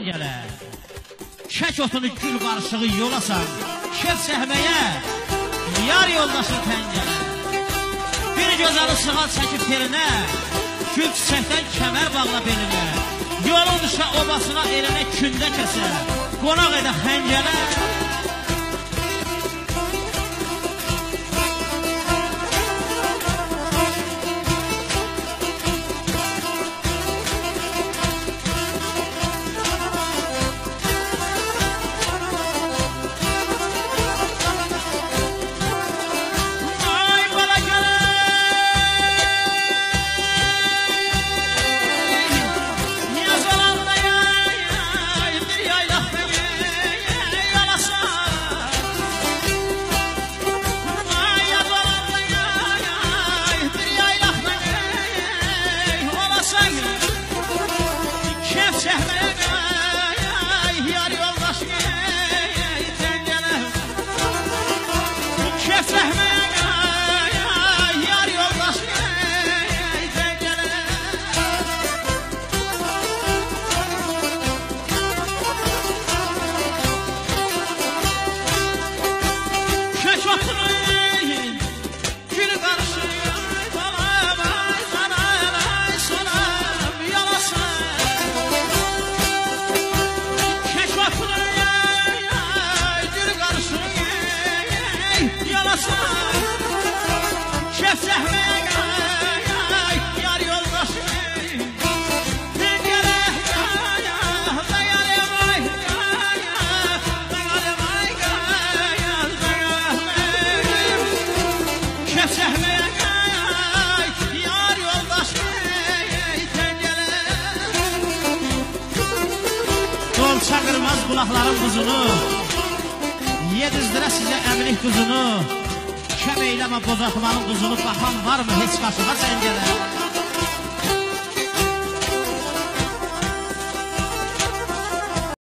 təngələ. Şək otunu gül qarışığı yolasan, şef səhməyə, yar yoldaşın təngələ. Bir gözəli sığal çəkib telinə, gül çiçəkdən kəmər bağla belinə. Yolun düşə obasına elinə kündə kəsə, qonaq edə xəngələ. Çakırmaz kulakların buzunu, yedizdirə sizə əmlik buzunu, kəm eyleme bozatmanın buzunu, baxan var mı heç qaşığa səngələ?